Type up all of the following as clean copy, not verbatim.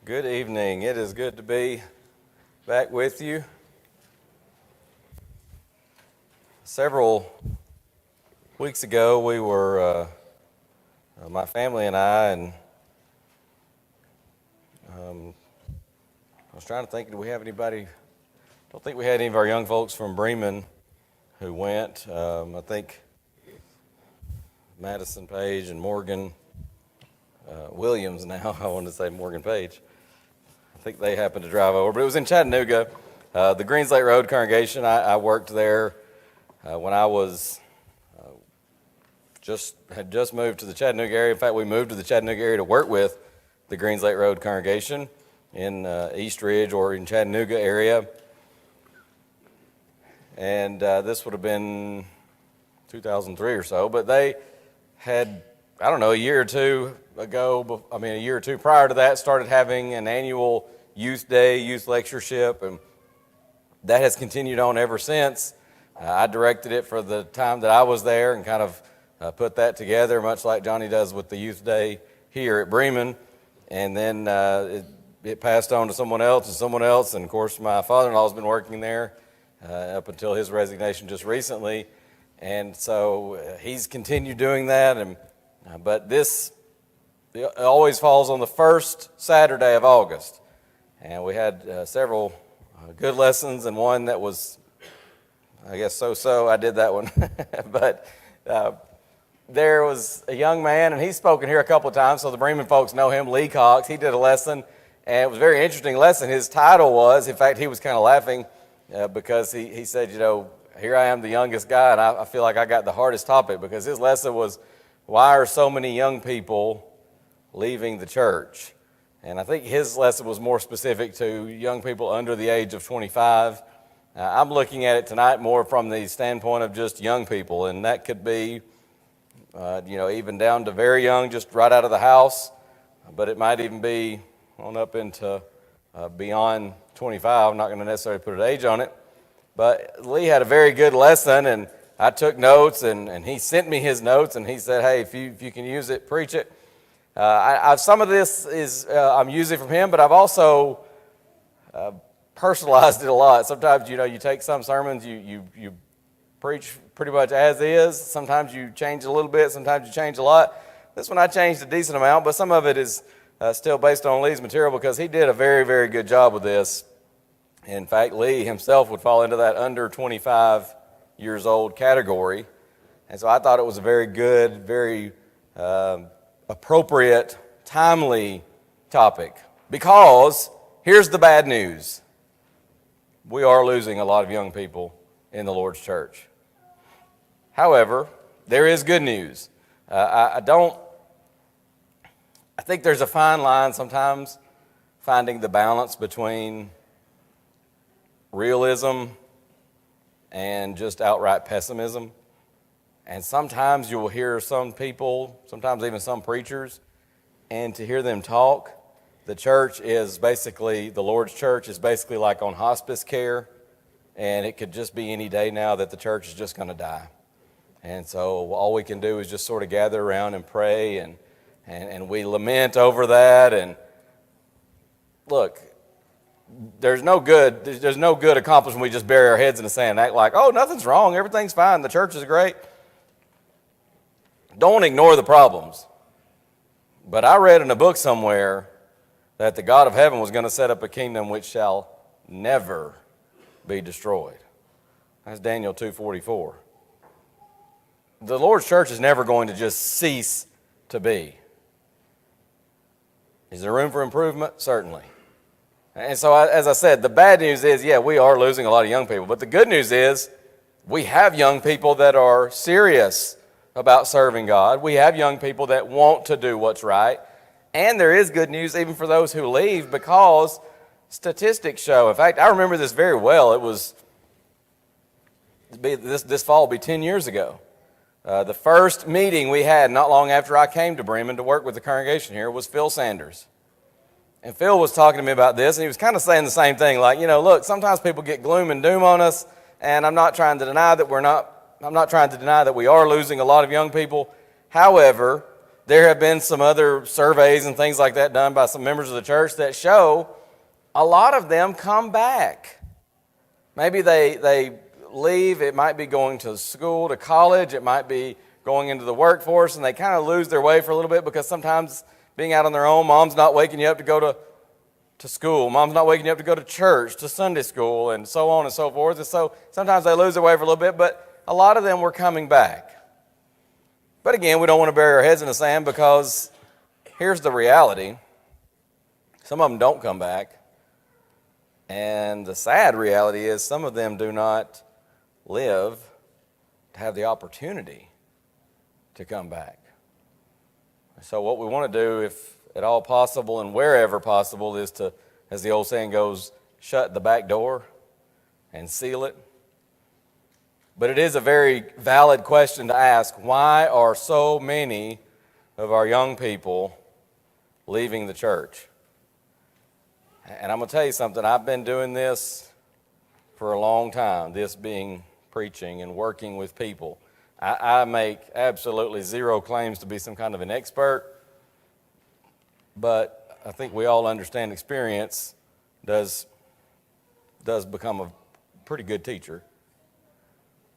Good evening. It is good to be back with you. Several weeks ago, we were, my family and I was trying to think, do we have anybody? I don't think we had any of our young folks from Bremen who went. I think Madison Page and Morgan Williams now, I wanted to say Morgan Page. I think they happened to drive over, but it was in Chattanooga. The Greens Lake Road congregation, I worked there when I was had just moved to the Chattanooga area. In fact, we moved to the Chattanooga area to work with the Greens Lake Road congregation in East Ridge or in Chattanooga area. And this would have been 2003 or so, but they had, I don't know, a year or two prior to that, started having an annual youth day, youth lectureship, and that has continued on ever since. I directed it for the time that I was there and kind of put that together, much like Johnny does with the youth day here at Bremen. And then it passed on to someone else, and of course my father-in-law has been working there up until his resignation just recently. And so he's continued doing that, but this it always falls on the first Saturday of August. And we had several good lessons, and one that was, I guess, so-so. I did that one. But there was a young man, and he's spoken here a couple of times, so the Bremen folks know him, Lee Cox. He did a lesson, and it was a very interesting lesson. His title was, in fact, he was kind of laughing because he said, here I am, the youngest guy, and I feel like I got the hardest topic, because his lesson was, why are so many young people leaving the church? And I think his lesson was more specific to young people under the age of 25. I'm looking at it tonight more from the standpoint of just young people, and that could be, even down to very young, just right out of the house, but it might even be on up into beyond 25. I'm not going to necessarily put an age on it, but Lee had a very good lesson, and I took notes, and he sent me his notes, and he said, hey, if you can use it, preach it. Some of this is I'm using from him, but I've also personalized it a lot. Sometimes, you take some sermons, you preach pretty much as is. Sometimes you change a little bit, sometimes you change a lot. This one I changed a decent amount, but some of it is still based on Lee's material, because he did a very, very good job with this. In fact, Lee himself would fall into that under 25 years old category. And so I thought it was a very good, very appropriate, timely topic, because here's the bad news. We are losing a lot of young people in the Lord's church. However, there is good news. I think there's a fine line sometimes finding the balance between realism and just outright pessimism. And sometimes you will hear some people, sometimes even some preachers, and to hear them talk, the Lord's church is basically like on hospice care, and it could just be any day now that the church is just going to die. And so all we can do is just sort of gather around and pray, and we lament over that. And look, there's no good accomplished when we just bury our heads in the sand and act like, oh, nothing's wrong, everything's fine, the church is great. Don't ignore the problems. But I read in a book somewhere that the God of heaven was going to set up a kingdom which shall never be destroyed. That's Daniel 2:44. The Lord's church is never going to just cease to be. Is there room for improvement? Certainly. And so, as I said, the bad news is, we are losing a lot of young people. But the good news is, we have young people that are serious about serving God. We have young people that want to do what's right. And there is good news even for those who leave, because statistics show. In fact, I remember this very well. It was, this fall will be 10 years ago. The first meeting we had not long after I came to Bremen to work with the congregation here was Phil Sanders. And Phil was talking to me about this, and he was kind of saying the same thing, like, look, sometimes people get gloom and doom on us, and I'm not trying to deny that we are losing a lot of young people. However, there have been some other surveys and things like that done by some members of the church that show a lot of them come back. Maybe they leave. It might be going to school, to college. It might be going into the workforce, and they kind of lose their way for a little bit because sometimes being out on their own, mom's not waking you up to go to school. Mom's not waking you up to go to church, to Sunday school, and so on and so forth. And so sometimes they lose their way for a little bit, but a lot of them were coming back. But again, we don't want to bury our heads in the sand because here's the reality. Some of them don't come back. And the sad reality is some of them do not live to have the opportunity to come back. So what we want to do, if at all possible and wherever possible, is to, as the old saying goes, shut the back door and seal it. But it is a very valid question to ask, why are so many of our young people leaving the church? And I'm going to tell you something, I've been doing this for a long time, this being preaching and working with people. I make absolutely zero claims to be some kind of an expert, but I think we all understand experience does become a pretty good teacher.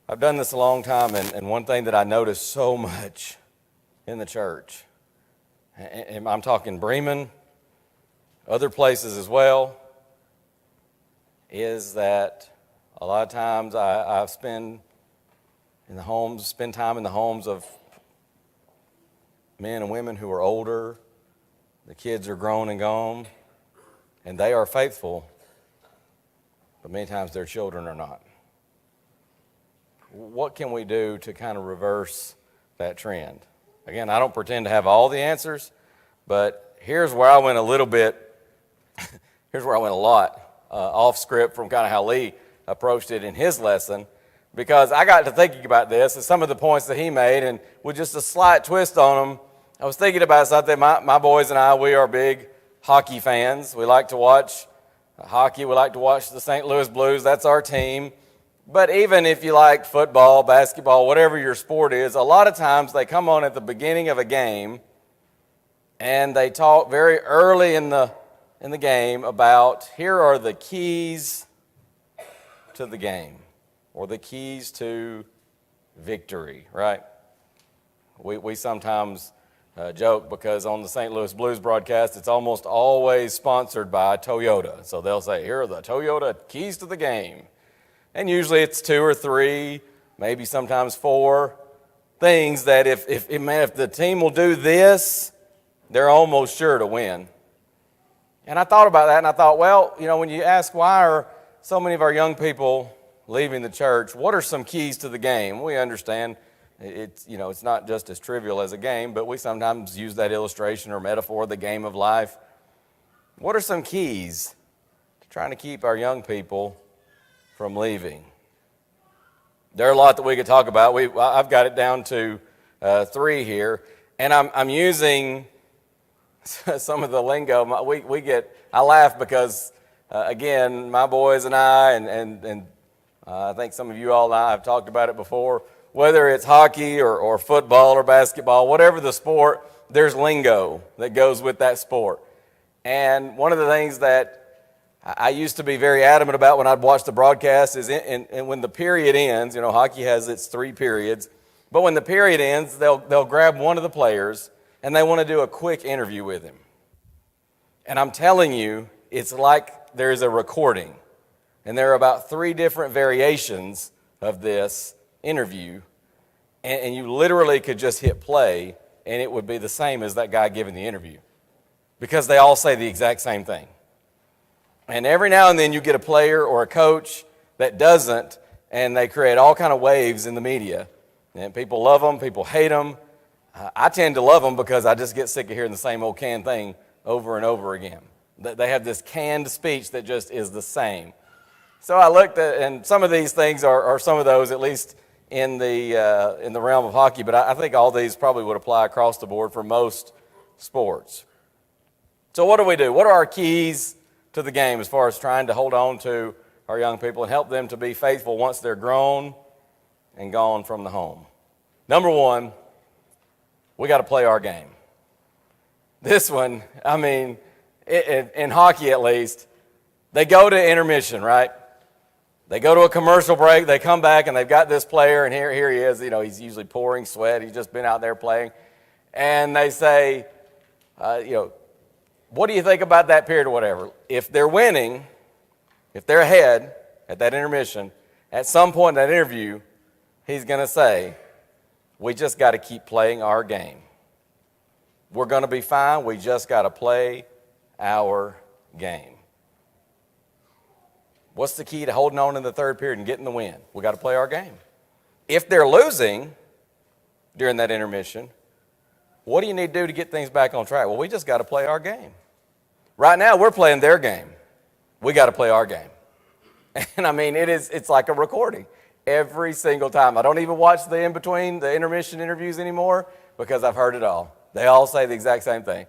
I've done this a long time, and one thing that I notice so much in the church, and I'm talking Bremen, other places as well, is that a lot of times I spend time in the homes of men and women who are older. The kids are grown and gone, and they are faithful, but many times their children are not. What can we do to kind of reverse that trend? Again, I don't pretend to have all the answers, but here's where I went a lot off script from kind of how Lee approached it in his lesson, because I got to thinking about this and some of the points that he made, and with just a slight twist on them, I was thinking about something. My boys and I, we are big hockey fans. We like to watch hockey. We like to watch the St. Louis Blues. That's our team. But even if you like football, basketball, whatever your sport is, a lot of times they come on at the beginning of a game and they talk very early in the game about here are the keys to the game or the keys to victory, right? We sometimes joke because on the St. Louis Blues broadcast, it's almost always sponsored by Toyota. So they'll say, here are the Toyota keys to the game. And usually it's 2 or 3, maybe sometimes 4 things that if the team will do this, they're almost sure to win. And I thought about that, and I thought, well, when you ask why are so many of our young people leaving the church, what are some keys to the game? We understand it's not just as trivial as a game, but we sometimes use that illustration or metaphor, the game of life. What are some keys to trying to keep our young people from leaving? There are a lot that we could talk about. I've got it down to 3 here, and I'm using some of the lingo. I laugh because again, my boys and I, and I think some of you all and I have talked about it before. Whether it's hockey or football or basketball, whatever the sport, there's lingo that goes with that sport. And one of the things that I used to be very adamant about when I'd watch the broadcast is and when the period ends, hockey has its 3 periods, but when the period ends, they'll grab one of the players and they want to do a quick interview with him. And I'm telling you, it's like there's a recording. And there are about 3 different variations of this interview, and you literally could just hit play and it would be the same as that guy giving the interview because they all say the exact same thing. And every now and then you get a player or a coach that doesn't, and they create all kind of waves in the media. And people love them, people hate them. I tend to love them because I just get sick of hearing the same old canned thing over and over again. They have this canned speech that just is the same. So I looked at, and some of these things are some of those, at least in the realm of hockey, but I think all these probably would apply across the board for most sports. So what do we do? What are our keys to the game as far as trying to hold on to our young people and help them to be faithful once they're grown and gone from the home? Number 1, we got to play our game. This one, I mean, in hockey at least, they go to intermission, right? They go to a commercial break, they come back, and they've got this player, and here he is. He's usually pouring sweat. He's just been out there playing. And they say, what do you think about that period or whatever? If they're winning, if they're ahead at that intermission, at some point in that interview, he's going to say, we just got to keep playing our game. We're going to be fine. We just got to play our game. What's the key to holding on in the third period and getting the win? We got to play our game. If they're losing during that intermission, what do you need to do to get things back on track? Well, we just got to play our game. Right now, we're playing their game. We got to play our game. And I mean, it's like a recording every single time. I don't even watch the in-between, the intermission interviews anymore because I've heard it all. They all say the exact same thing.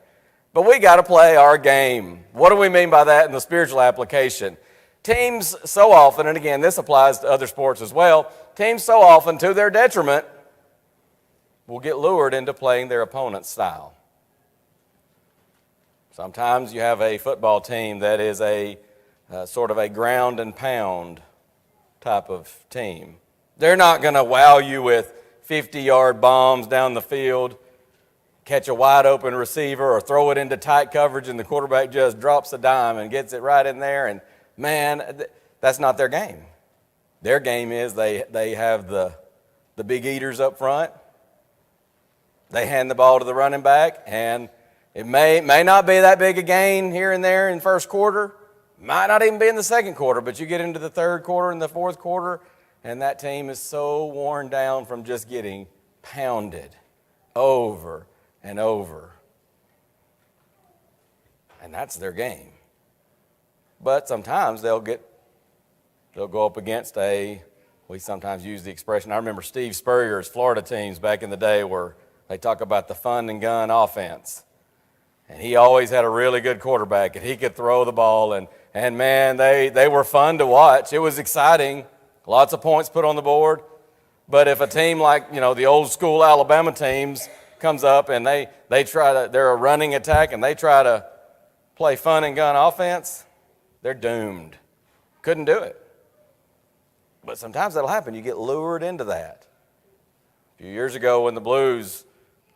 But we got to play our game. What do we mean by that in the spiritual application? Teams so often, and again, this applies to other sports as well, teams so often, to their detriment, will get lured into playing their opponent's style. Sometimes you have a football team that is a sort of a ground and pound type of team. They're not going to wow you with 50-yard bombs down the field, catch a wide open receiver, or throw it into tight coverage and the quarterback just drops a dime and gets it right in there. And man, that's not their game. Their game is they have the big eaters up front. They hand the ball to the running back, and it may not be that big a gain here and there in first quarter. Might not even be in the second quarter, but you get into the third quarter and the fourth quarter, and that team is so worn down from just getting pounded over and over. And that's their game. But sometimes they'll go up against we sometimes use the expression, I remember Steve Spurrier's Florida teams back in the day where they talk about the fun and gun offense. And he always had a really good quarterback, and he could throw the ball, and man, they were fun to watch. It was exciting, lots of points put on the board. But if a team like, the old school Alabama teams comes up and they're a running attack and they try to play fun and gun offense, they're doomed. Couldn't do it. But sometimes that'll happen. You get lured into that. A few years ago when the Blues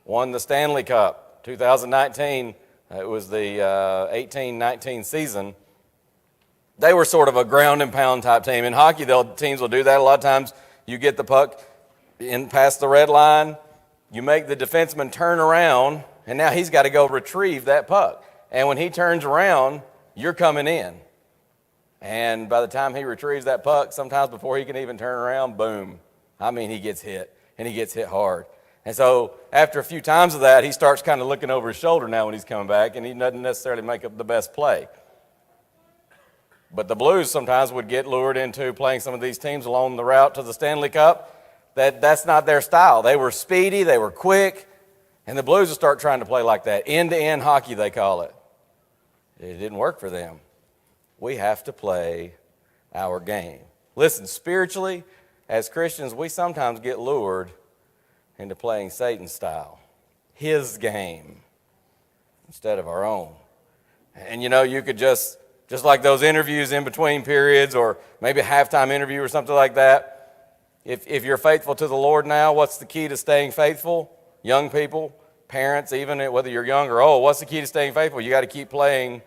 won the Stanley Cup, 2019, it was the 18-19 season. They were sort of a ground and pound type team. In hockey, teams will do that. A lot of times you get the puck in past the red line, you make the defenseman turn around, and now he's got to go retrieve that puck. And when he turns around, you're coming in. And by the time he retrieves that puck, sometimes before he can even turn around, boom. I mean, he gets hit, and he gets hit hard. And so after a few times of that, he starts kind of looking over his shoulder now when he's coming back, and he doesn't necessarily make up the best play. But the Blues sometimes would get lured into playing some of these teams along the route to the Stanley Cup. That's not their style. They were speedy, they were quick, and the Blues would start trying to play like that. End-to-end hockey, they call it. It didn't work for them. We have to play our game. Listen, spiritually, as Christians, we sometimes get lured into playing Satan's style, his game, instead of our own. And you could just like those interviews in between periods, or maybe a halftime interview or something like that. If you're faithful to the Lord now, what's the key to staying faithful? Young people, parents, even whether you're young or old, what's the key to staying faithful? You got to keep playing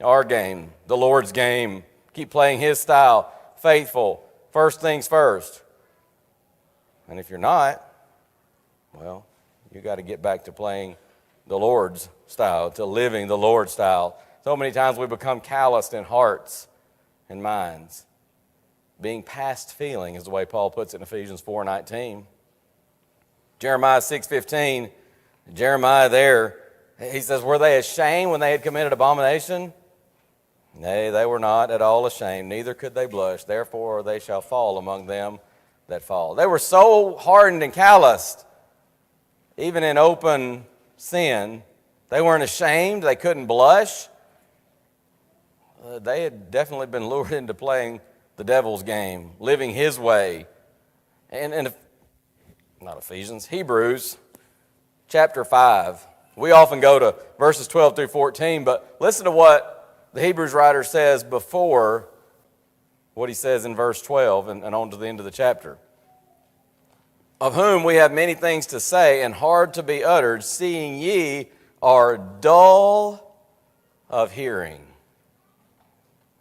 our game, the Lord's game. Keep playing his style, faithful, first things first. And if you're not, well, you got to get back to playing the Lord's style, to living the Lord's style. So many times we become calloused in hearts and minds. Being past feeling is the way Paul puts it in Ephesians 4:19. Jeremiah 6:15, Jeremiah there, he says, were they ashamed when they had committed abomination? Nay, they were not at all ashamed, neither could they blush. Therefore they shall fall among them that fall. They were so hardened and calloused, even in open sin. They weren't ashamed. They couldn't blush. They had definitely been lured into playing the devil's game, living his way. And not Ephesians, Hebrews chapter 5. We often go to verses 12 through 14, but listen to what the Hebrews writer says before what he says in verse 12 and on to the end of the chapter. Of whom we have many things to say and hard to be uttered, seeing ye are dull of hearing.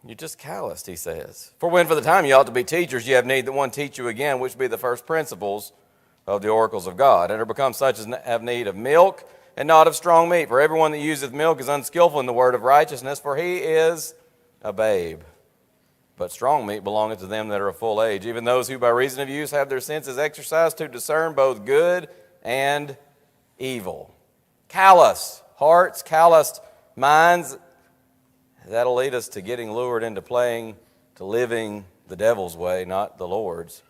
You're just calloused, he says. For when for the time you ought to be teachers, ye have need that one teach you again, which be the first principles of the oracles of God, and are become such as have need of milk and not of strong meat. For everyone that useth milk is unskillful in the word of righteousness, for he is a babe. But strong meat belongeth to them that are of full age, even those who by reason of use have their senses exercised to discern both good and evil. Callous hearts, calloused minds, that'll lead us to getting lured into playing, to living the devil's way, not the Lord's.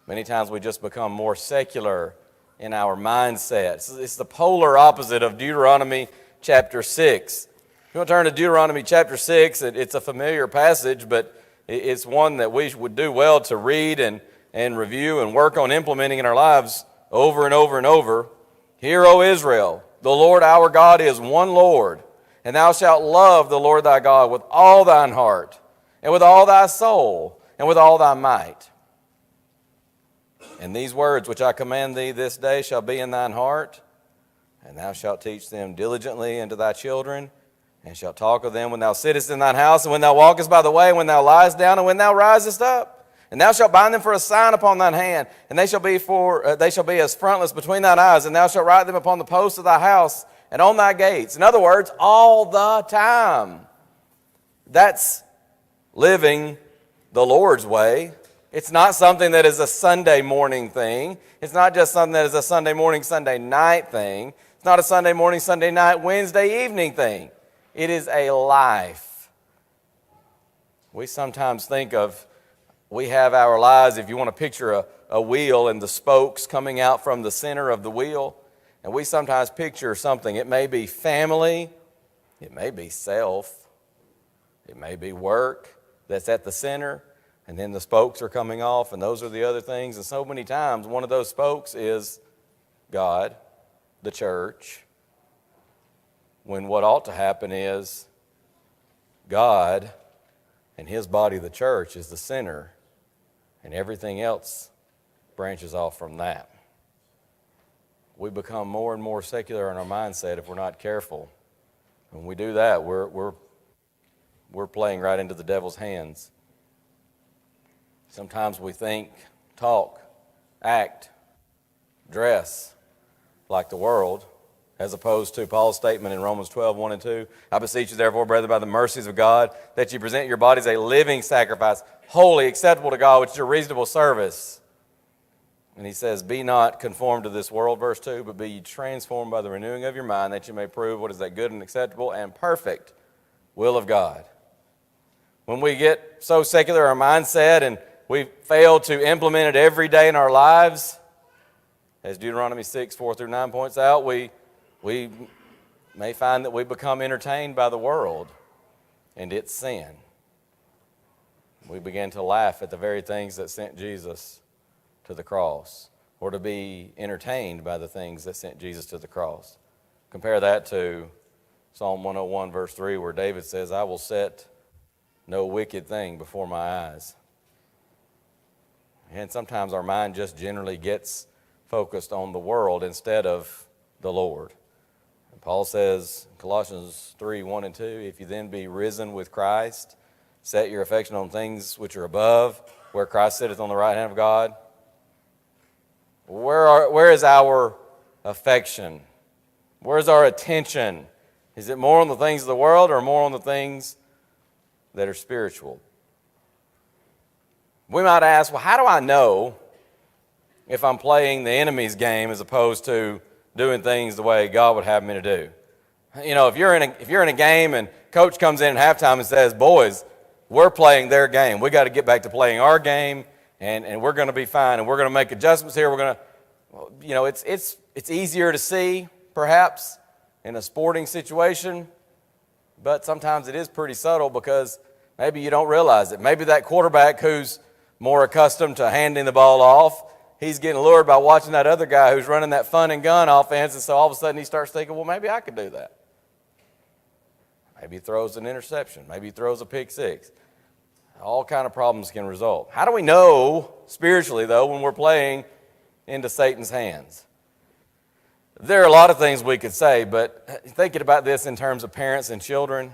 Many times we just become more secular in our mindsets. It's the polar opposite of Deuteronomy chapter 6. If you want to turn to Deuteronomy chapter 6, it's a familiar passage, but it's one that we would do well to read and review and work on implementing in our lives over and over and over. Hear, O Israel, the Lord our God is one Lord, and thou shalt love the Lord thy God with all thine heart, and with all thy soul, and with all thy might. And these words which I command thee this day shall be in thine heart, and thou shalt teach them diligently unto thy children, and shalt talk of them when thou sittest in thine house, and when thou walkest by the way, and when thou liest down, and when thou risest up. And thou shalt bind them for a sign upon thine hand, and they shall be as frontlets between thine eyes, and thou shalt write them upon the posts of thy house and on thy gates. In other words, all the time. That's living the Lord's way. It's not something that is a Sunday morning thing. It's not just something that is a Sunday morning, Sunday night thing. It's not a Sunday morning, Sunday night, Wednesday evening thing. It is a life. We sometimes think of, we have our lives, if you want to picture a wheel and the spokes coming out from the center of the wheel, and we sometimes picture something. It may be family, it may be self, it may be work that's at the center, and then the spokes are coming off, and those are the other things. And so many times, one of those spokes is God, the church, when what ought to happen is God and His body, the church, is the center, and everything else branches off from that. We become more and more secular in our mindset if we're not careful. When we do that, we're playing right into the devil's hands. Sometimes we think, talk, act, dress like the world, as opposed to Paul's statement in Romans 12, 1 and 2. I beseech you therefore, brethren, by the mercies of God, that you present your bodies a living sacrifice, holy, acceptable to God, which is your reasonable service. And he says, be not conformed to this world, verse 2, but be ye transformed by the renewing of your mind, that you may prove what is that good and acceptable and perfect will of God. When we get so secular our mindset and we fail to implement it every day in our lives, as Deuteronomy 6, 4 through 9 points out, we may find that we become entertained by the world and its sin. We begin to laugh at the very things that sent Jesus to the cross, or to be entertained by the things that sent Jesus to the cross. Compare that to Psalm 101, verse 3, where David says, I will set no wicked thing before my eyes. And sometimes our mind just generally gets focused on the world instead of the Lord. And Paul says in Colossians 3, 1 and 2, if you then be risen with Christ, set your affection on things which are above, where Christ sitteth on the right hand of God. Where is our affection? Where is our attention? Is it more on the things of the world or more on the things that are spiritual? We might ask, well, how do I know if I'm playing the enemy's game as opposed to doing things the way God would have me to do? You know, if you're in a game and coach comes in at halftime and says, boys, we're playing their game. We got to get back to playing our game. And we're going to be fine, and we're going to make adjustments here. We're going to, you know, it's easier to see, perhaps, in a sporting situation, but sometimes it is pretty subtle because maybe you don't realize it. Maybe that quarterback who's more accustomed to handing the ball off he's getting lured by watching that other guy who's running that fun and gun offense, and so all of a sudden he starts thinking, well, maybe I could do that. Maybe he throws an interception. Maybe he throws a pick six. All kind of problems can result. How do we know spiritually, though, when we're playing into Satan's hands? There are a lot of things we could say, but thinking about this in terms of parents and children,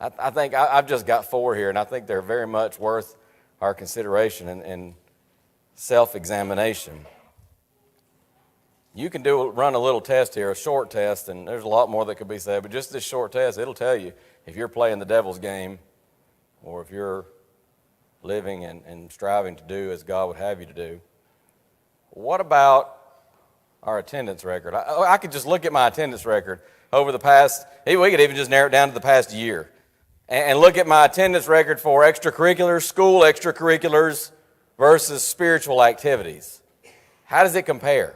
I think I've just got 4 here, and I think they're very much worth our consideration and self-examination. You can run a little test here, a short test, and there's a lot more that could be said, but just this short test, it'll tell you if you're playing the devil's game or if you're living and striving to do as God would have you to do. What about our attendance record? I could just look at my attendance record over the past, we could even just narrow it down to the past year, and look at my attendance record for extracurriculars, school extracurriculars versus spiritual activities. How does it compare?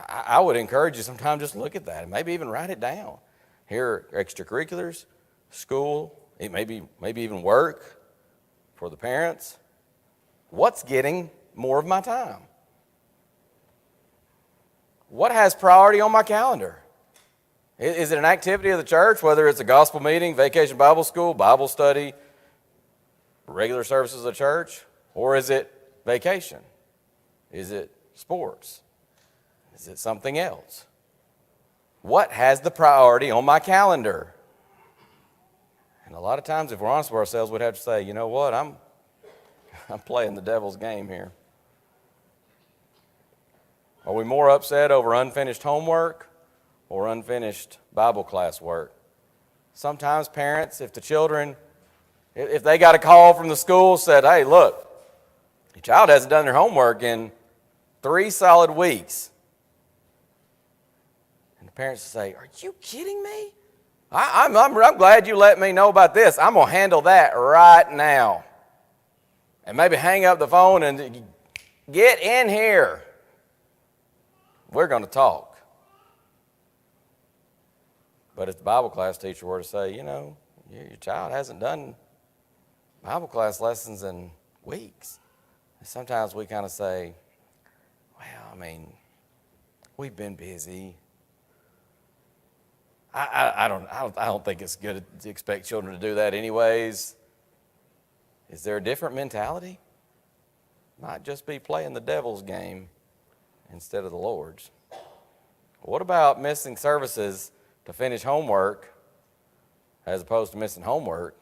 I would encourage you sometime just look at that and maybe even write it down. Here are extracurriculars, school, maybe even work for the parents. What's getting more of my time? What has priority on my calendar? Is it an activity of the church, whether it's a gospel meeting, vacation Bible school, Bible study, regular services of the church, or is it vacation? Is it sports? Is it something else? What has the priority on my calendar? And a lot of times, if we're honest with ourselves, we'd have to say, you know what, I'm playing the devil's game here. Are we more upset over unfinished homework or unfinished Bible class work? Sometimes parents, if the children, if they got a call from the school, said, hey, look, your child hasn't done their homework in 3 solid weeks. And the parents say, are you kidding me? I'm glad you let me know about this. I'm going to handle that right now. And maybe hang up the phone and get in here. We're going to talk. But if the Bible class teacher were to say, you know, your child hasn't done Bible class lessons in weeks, sometimes we kind of say, well, I mean, we've been busy. I don't think it's good to expect children to do that anyways. Is there a different mentality? Might just be playing the devil's game instead of the Lord's. What about missing services to finish homework as opposed to missing homework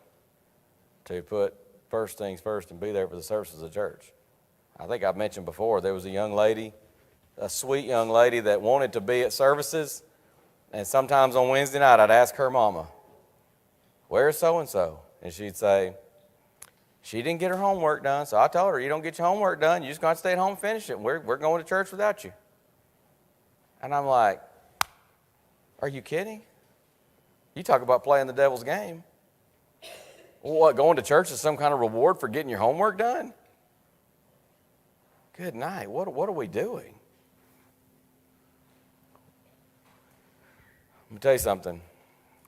to put first things first and be there for the services of the church? I think I've mentioned before, there was a young lady, a sweet young lady that wanted to be at services, and sometimes on Wednesday night I'd ask her mama, where's so-and-so? And she'd say, she didn't get her homework done, so I told her, you don't get your homework done, you just got to stay at home and finish it. We're going to church without you. And I'm like, are you kidding? You talk about playing the devil's game. What, going to church is some kind of reward for getting your homework done? Good night. What are we doing? Let me tell you something.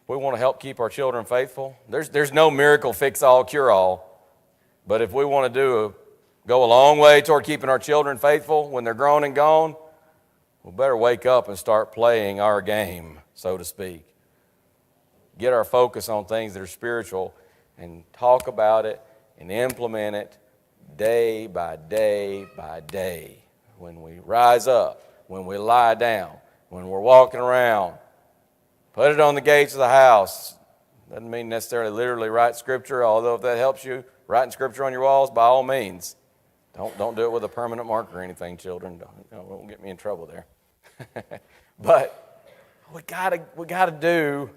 We want to help keep our children faithful. There's no miracle fix-all, cure-all. But if we want to go a long way toward keeping our children faithful when they're grown and gone, we better wake up and start playing our game, so to speak. Get our focus on things that are spiritual and talk about it and implement it day by day by day. When we rise up, when we lie down, when we're walking around, put it on the gates of the house. Doesn't mean necessarily literally write scripture, although if that helps you, writing scripture on your walls, by all means. Don't do it with a permanent marker or anything, children. Don't get me in trouble there. But we gotta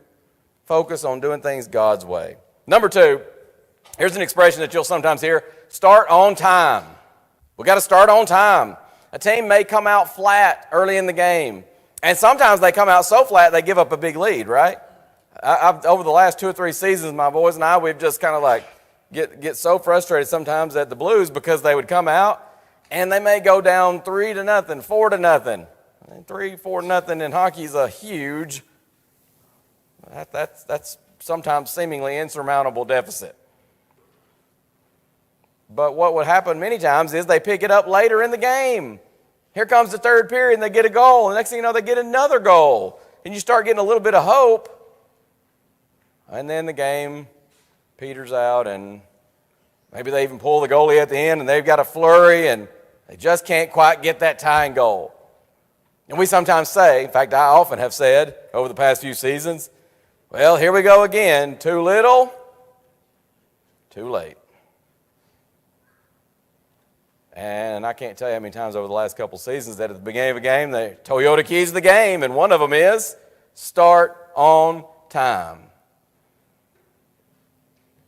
focus on doing things God's way. Number 2, here's an expression that you'll sometimes hear: start on time. We got to start on time. A team may come out flat early in the game, and sometimes they come out so flat they give up a big lead, right? I've over the last 2 or 3 seasons, my boys and I, we've just kind of like get so frustrated sometimes at the Blues because they would come out and they may go down 3-0, 4-0. 3-4-0 in hockey is a huge, that's sometimes seemingly insurmountable deficit. But what would happen many times is they pick it up later in the game. Here comes the third period and they get a goal. And the next thing you know, they get another goal. And you start getting a little bit of hope. And then the game peters out and maybe they even pull the goalie at the end and they've got a flurry and they just can't quite get that tying goal. And we sometimes say, in fact, I often have said over the past few seasons, well, here we go again. Too little, too late. And I can't tell you how many times over the last couple seasons that at the beginning of a game, the Toyota keys the game, and one of them is start on time.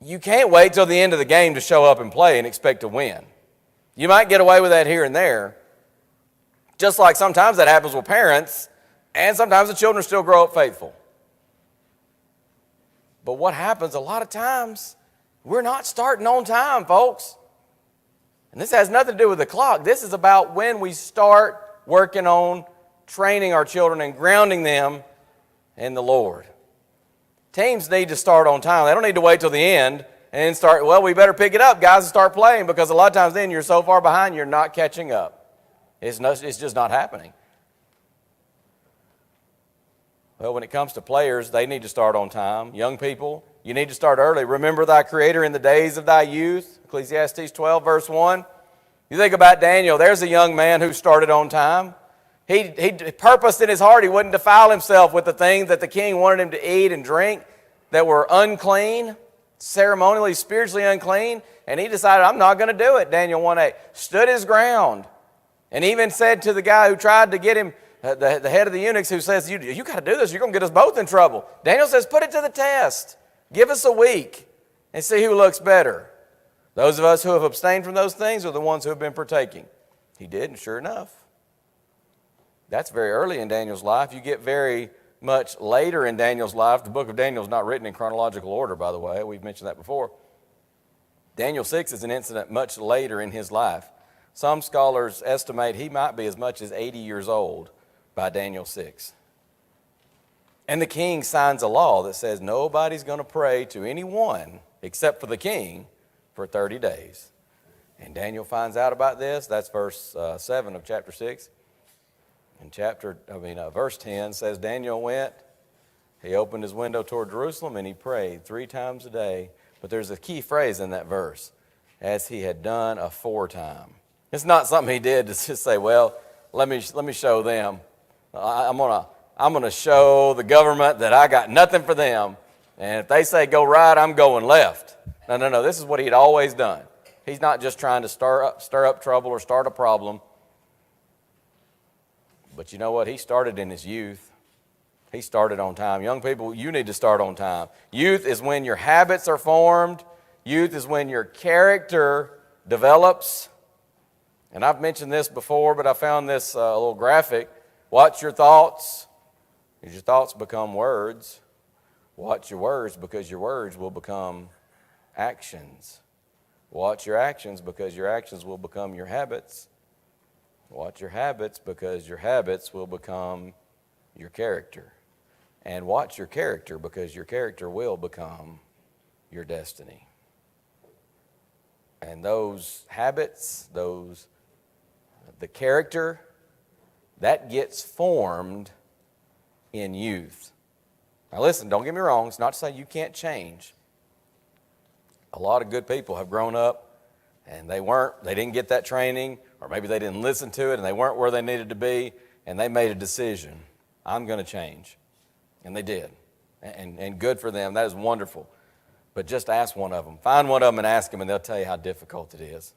You can't wait till the end of the game to show up and play and expect to win. You might get away with that here and there, just like sometimes that happens with parents, and sometimes the children still grow up faithful. But what happens a lot of times, we're not starting on time, folks. And this has nothing to do with the clock. This is about when we start working on training our children and grounding them in the Lord. Teams need to start on time. They don't need to wait till the end and then start, well, we better pick it up, guys, and start playing, because a lot of times then you're so far behind you're not catching up. It's just not happening. Well, when it comes to players, they need to start on time. Young people, you need to start early. Remember thy Creator in the days of thy youth. Ecclesiastes 12, verse 1. You think about Daniel. There's a young man who started on time. He purposed in his heart he wouldn't defile himself with the things that the king wanted him to eat and drink that were unclean, ceremonially, spiritually unclean. And he decided, I'm not going to do it. Daniel 1:8. Stood his ground. And even said to the guy who tried to get him, the head of the eunuchs, who says, you got to do this, you're going to get us both in trouble. Daniel says, put it to the test. Give us a week and see who looks better. Those of us who have abstained from those things are the ones who have been partaking. He did, and sure enough. That's very early in Daniel's life. You get very much later in Daniel's life. The book of Daniel is not written in chronological order, by the way. We've mentioned that before. Daniel 6 is an incident much later in his life. Some scholars estimate he might be as much as 80 years old by Daniel 6. And the king signs a law that says nobody's going to pray to anyone except for the king for 30 days. And Daniel finds out about this. That's verse 7 of chapter 6. And verse 10 says, Daniel went, he opened his window toward Jerusalem, and he prayed 3 times a day. But there's a key phrase in that verse, as he had done aforetime. It's not something he did to just say, well, let me show them. I'm gonna show the government that I got nothing for them. And if they say go right, I'm going left. No. This is what he'd always done. He's not just trying to stir up trouble or start a problem. But you know what? He started in his youth. He started on time. Young people, you need to start on time. Youth is when your habits are formed. Youth is when your character develops. And I've mentioned this before, but I found this a little graphic. Watch your thoughts, because your thoughts become words. Watch your words, because your words will become actions. Watch your actions, because your actions will become your habits. Watch your habits, because your habits will become your character. And watch your character, because your character will become your destiny. And those habits, the character, that gets formed in youth. Now listen, don't get me wrong. It's not to say you can't change. A lot of good people have grown up and they didn't get that training, or maybe they didn't listen to it and they weren't where they needed to be, and they made a decision. I'm going to change. And they did. And good for them. That is wonderful. But just ask one of them. Find one of them and ask them, and they'll tell you how difficult it is.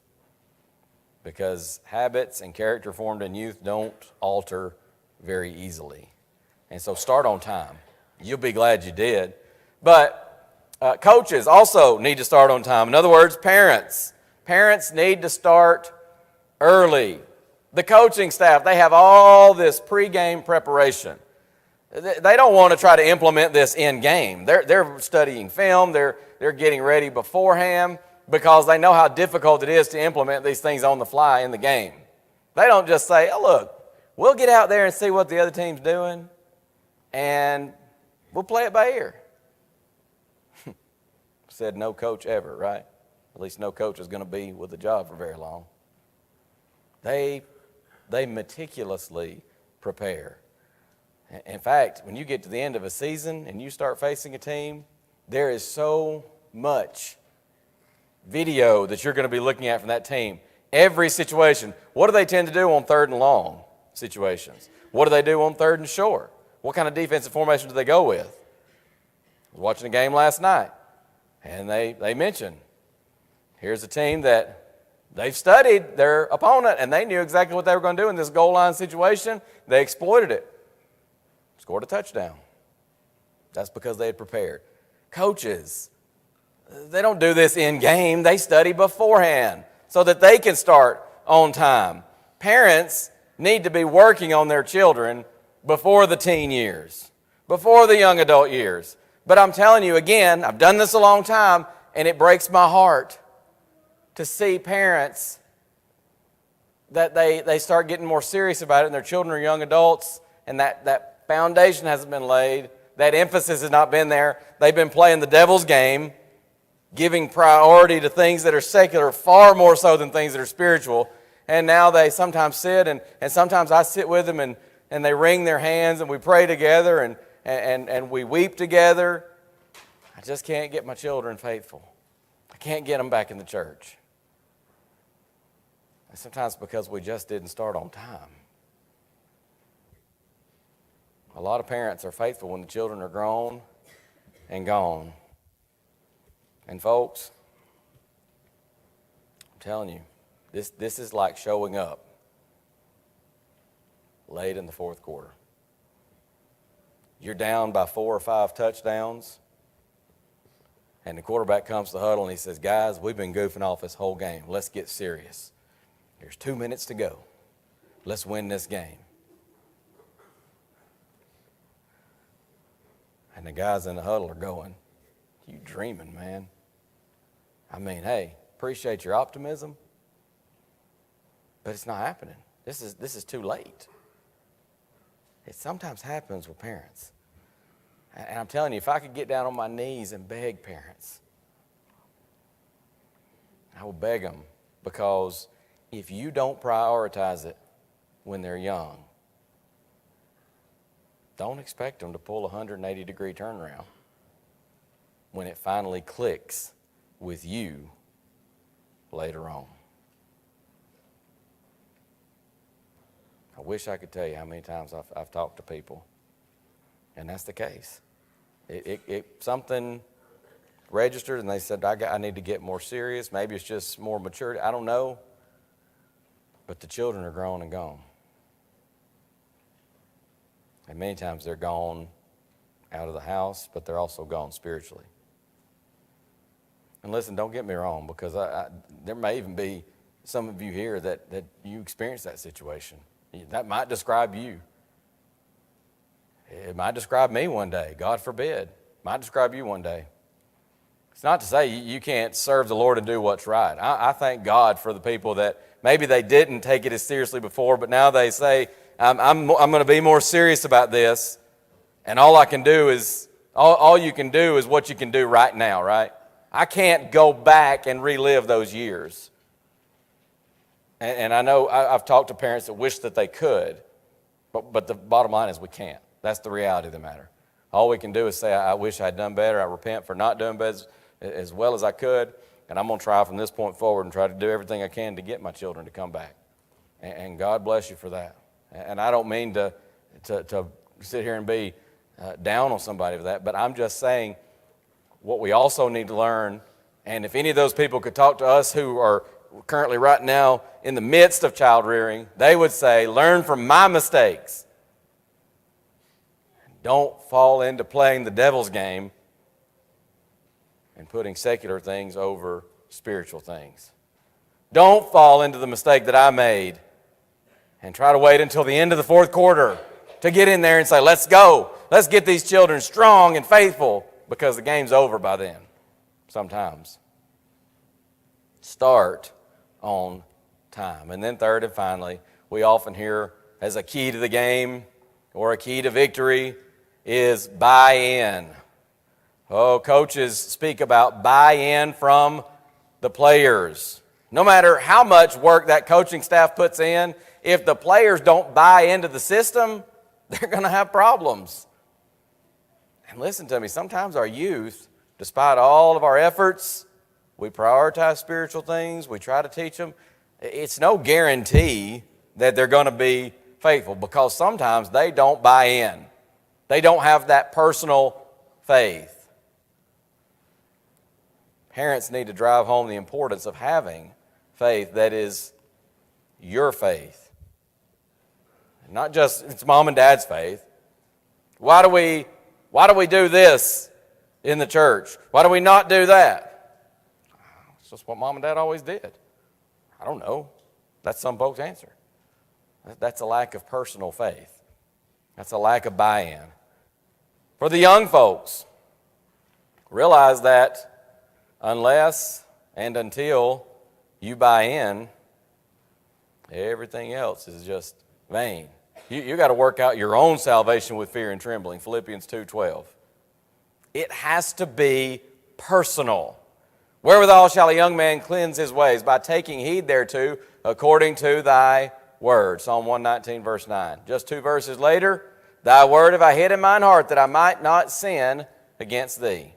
Because habits and character formed in youth don't alter very easily. And so start on time. You'll be glad you did. But coaches also need to start on time. In other words, parents. Parents need to start early. The coaching staff, they have all this pregame preparation. They don't want to try to implement this in game. They're studying film. They're getting ready beforehand, because they know how difficult it is to implement these things on the fly in the game. They don't just say, oh, look, we'll get out there and see what the other team's doing, and we'll play it by ear. Said no coach ever, right? At least no coach is going to be with the job for very long. They meticulously prepare. In fact, when you get to the end of a season and you start facing a team, there is so much video that you're going to be looking at from that team. Every situation. What do they tend to do on third and long situations? What do they do on third and short? What kind of defensive formation do they go with? I was watching a game last night, and they mentioned, here's a team that they've studied their opponent, and they knew exactly what they were going to do in this goal line situation. They exploited it. Scored a touchdown. That's because they had prepared. Coaches, they don't do this in game. They study beforehand so that they can start on time. Parents need to be working on their children before the teen years, before the young adult years. But I'm telling you again, I've done this a long time, and it breaks my heart to see parents that they start getting more serious about it, and their children are young adults, and that foundation hasn't been laid. That emphasis has not been there. They've been playing the devil's game, giving priority to things that are secular far more so than things that are spiritual. And now they sometimes sit, and sometimes I sit with them, and they wring their hands, and we pray together, and we weep together. I just can't get my children faithful. I can't get them back in the church. And sometimes because we just didn't start on time. A lot of parents are faithful when the children are grown and gone. And folks, I'm telling you, this is like showing up late in the fourth quarter. You're down by 4 or 5 touchdowns, and the quarterback comes to the huddle and he says, guys, we've been goofing off this whole game. Let's get serious. There's 2 minutes to go. Let's win this game. And the guys in the huddle are going, you dreaming, man. I mean, hey, appreciate your optimism, but it's not happening. This is too late. It sometimes happens with parents. And I'm telling you, if I could get down on my knees and beg parents, I will beg them, because if you don't prioritize it when they're young, don't expect them to pull a 180-degree turnaround when it finally clicks with you later on. I wish I could tell you how many times I've talked to people, and that's the case. Something registered, and they said, I need to get more serious. Maybe it's just more maturity. I don't know. But the children are grown and gone. And many times they're gone out of the house, but they're also gone spiritually. And listen, don't get me wrong, because there may even be some of you here that you experience that situation. That might describe you. It might describe me one day, God forbid. It might describe you one day. It's not to say you can't serve the Lord and do what's right. I thank God for the people that maybe they didn't take it as seriously before, but now they say, I'm going to be more serious about this, and all you can do is what you can do right now, right? I can't go back and relive those years. And I know I've talked to parents that wish that they could, but the bottom line is we can't. That's the reality of the matter. All we can do is say, I wish I'd done better. I repent for not doing better as well as I could, and I'm going to try from this point forward and try to do everything I can to get my children to come back. And God bless you for that. And I don't mean to sit here and be down on somebody for that, but I'm just saying what we also need to learn, and if any of those people could talk to us who are currently right now in the midst of child rearing, they would say, learn from my mistakes. Don't fall into playing the devil's game and putting secular things over spiritual things. Don't fall into the mistake that I made and try to wait until the end of the fourth quarter to get in there and say, let's go. Let's get these children strong and faithful, because the game's over by then sometimes. Start on time. And then third and finally, we often hear as a key to the game or a key to victory is buy in. Oh, coaches speak about buy in from the players. No matter how much work that coaching staff puts in, if the players don't buy into the system, they're going to have problems. And listen to me, sometimes our youth, despite all of our efforts, we prioritize spiritual things, we try to teach them. It's no guarantee that they're going to be faithful, because sometimes they don't buy in. They don't have that personal faith. Parents need to drive home the importance of having faith that is your faith. Not just it's mom and dad's faith. Why do we do this in the church? Why do we not do that? It's just what mom and dad always did. I don't know. That's some folks' answer. That's a lack of personal faith. That's a lack of buy-in. For the young folks, realize that unless and until you buy in, everything else is just vain. You got to work out your own salvation with fear and trembling, Philippians 2:12. It has to be personal. Wherewithal shall a young man cleanse his ways? By taking heed thereto, according to thy word. Psalm 119, verse 9. Just 2 verses later, thy word have I hid in mine heart, that I might not sin against thee.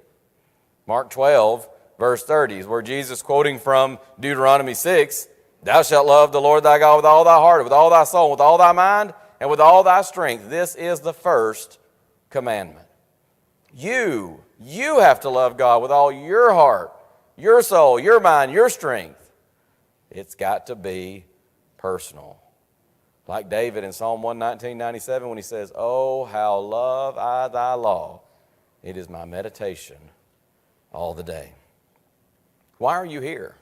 Mark 12, verse 30 is where Jesus, quoting from Deuteronomy 6, thou shalt love the Lord thy God with all thy heart, with all thy soul, with all thy mind, and with all thy strength. This is the first commandment. You have to love God with all your heart, your soul, your mind, your strength. It's got to be personal. Like David in Psalm 119:97 when he says, oh, how love I thy law. It is my meditation all the day. Why are you here?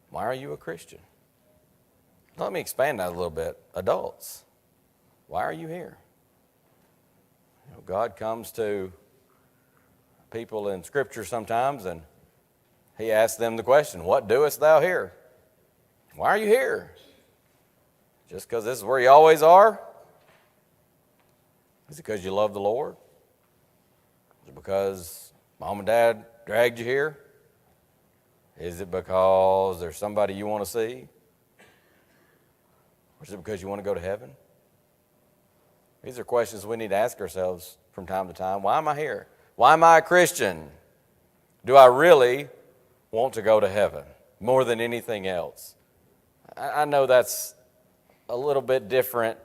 Why are you a Christian? Let me expand that a little bit. Adults, why are you here? God comes to people in Scripture sometimes and he asks them the question, what doest thou here? Why are you here? Just because this is where you always are? Is it because you love the Lord? Is it because mom and dad dragged you here? Is it because there's somebody you want to see? Or is it because you want to go to heaven? These are questions we need to ask ourselves from time to time. Why am I here? Why am I a Christian? Do I really want to go to heaven more than anything else? I know that's a little bit different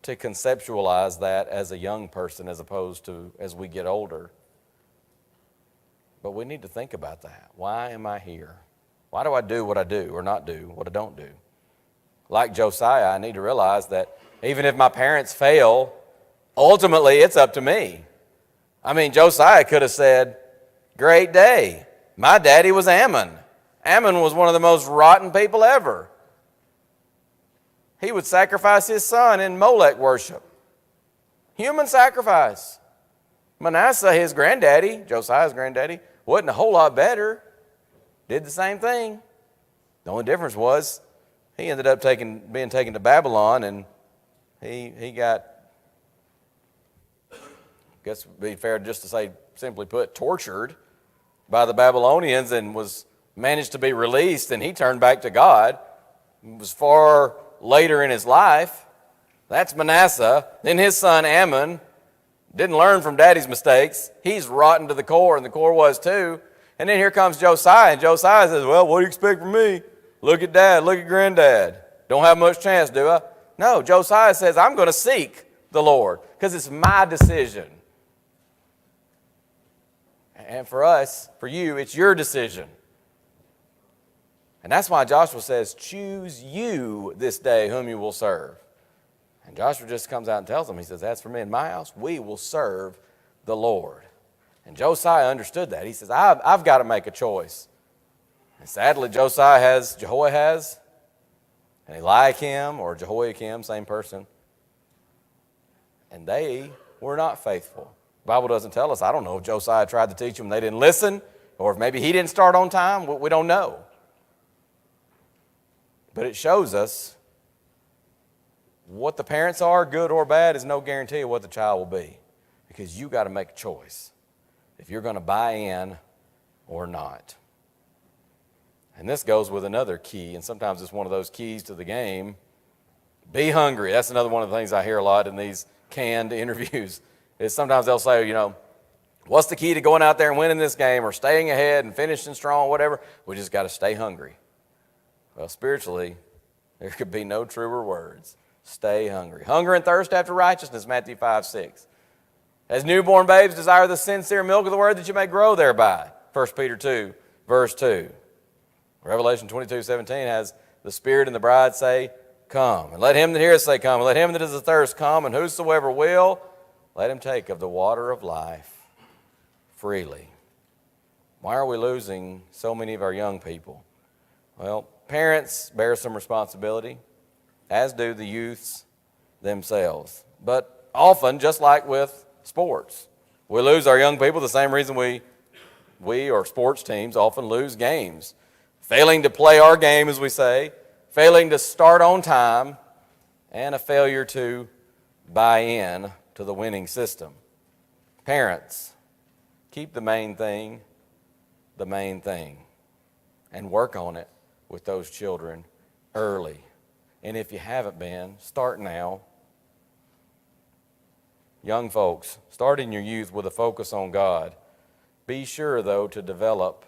to conceptualize that as a young person as opposed to as we get older. But we need to think about that. Why am I here? Why do I do what I do or not do what I don't do? Like Josiah, I need to realize that even if my parents fail, ultimately it's up to me. I mean, Josiah could have said, great day. My daddy was Ammon. Ammon was one of the most rotten people ever. He would sacrifice his son in Molech worship. Human sacrifice. Manasseh, his granddaddy, Josiah's granddaddy, wasn't a whole lot better. Did the same thing. The only difference was he ended up being taken to Babylon, and he got, I guess it would be fair just to say, simply put, tortured by the Babylonians and managed to be released, and he turned back to God. It was far later in his life. That's Manasseh. Then his son Ammon didn't learn from daddy's mistakes. He's rotten to the core, and the core was too. And then here comes Josiah, and Josiah says, well, what do you expect from me? Look at dad, look at granddad. Don't have much chance, do I? No, Josiah says, I'm going to seek the Lord because it's my decision. And for us, for you, it's your decision. And that's why Joshua says, choose you this day whom you will serve. And Joshua just comes out and tells them, he says, as for me and my house, we will serve the Lord. And Josiah understood that. He says, I've got to make a choice. And sadly, Josiah has Jehoahaz and Eliakim, or Jehoiakim, same person. And they were not faithful. The Bible doesn't tell us. I don't know if Josiah tried to teach them and they didn't listen, or if maybe he didn't start on time. We don't know. But it shows us what the parents are, good or bad, is no guarantee of what the child will be. Because you got to make a choice if you're going to buy in or not. And this goes with another key, and sometimes it's one of those keys to the game. Be hungry. That's another one of the things I hear a lot in these canned interviews. Is sometimes they'll say, what's the key to going out there and winning this game or staying ahead and finishing strong, whatever? We just got to stay hungry. Well, spiritually, there could be no truer words. Stay hungry. Hunger and thirst after righteousness, Matthew 5:6. As newborn babes desire the sincere milk of the word that you may grow thereby, 1 Peter 2, verse 2. Revelation 22:17 has the Spirit and the bride say, come. And let him that heareth say, come. And let him that is athirst come. And whosoever will, let him take of the water of life freely. Why are we losing so many of our young people? Well, parents bear some responsibility, as do the youths themselves. But often, just like with sports, we lose our young people the same reason we or sports teams often lose games. Failing to play our game, as we say, failing to start on time, and a failure to buy in to the winning system. Parents, keep the main thing, and work on it with those children early. And if you haven't been, start now. Young folks, start in your youth with a focus on God. Be sure, though, to develop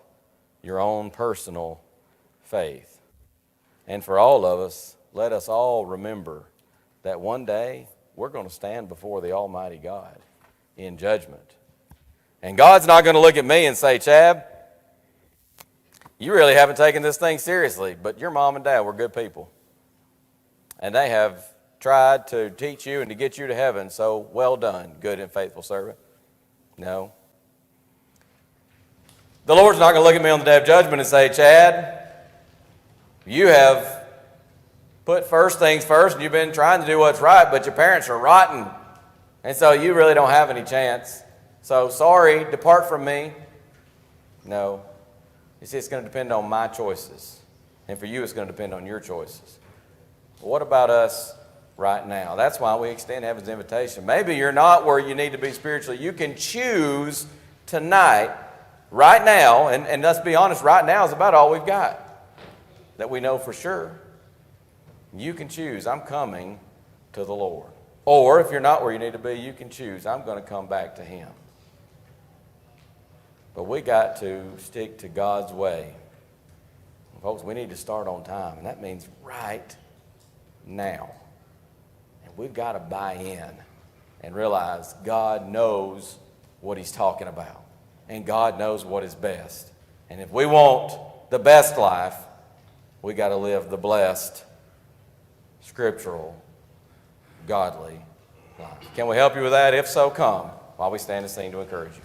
your own personal faith. And for all of us, let us all remember that one day we're going to stand before the Almighty God in judgment. And God's not going to look at me and say, Chad, you really haven't taken this thing seriously, but your mom and dad were good people. And they have tried to teach you and to get you to heaven, so well done, good and faithful servant. No. The Lord's not going to look at me on the day of judgment and say, Chad, you have put first things first and you've been trying to do what's right, but your parents are rotten, and so you really don't have any chance. So sorry, depart from me. No. You see, it's going to depend on my choices. And for you, it's going to depend on your choices. But what about us right now? That's why we extend heaven's invitation. Maybe you're not where you need to be spiritually. You can choose tonight, right now, and let's be honest, right now is about all we've got that we know for sure. You can choose, I'm coming to the Lord. Or if you're not where you need to be, you can choose, I'm going to come back to Him. But we got to stick to God's way. Folks, we need to start on time, and that means right now. And we've got to buy in and realize God knows what He's talking about, and God knows what is best. And if we want the best life, we got to live the blessed, scriptural, godly life. Can we help you with that? If so, come while we stand and sing to encourage you.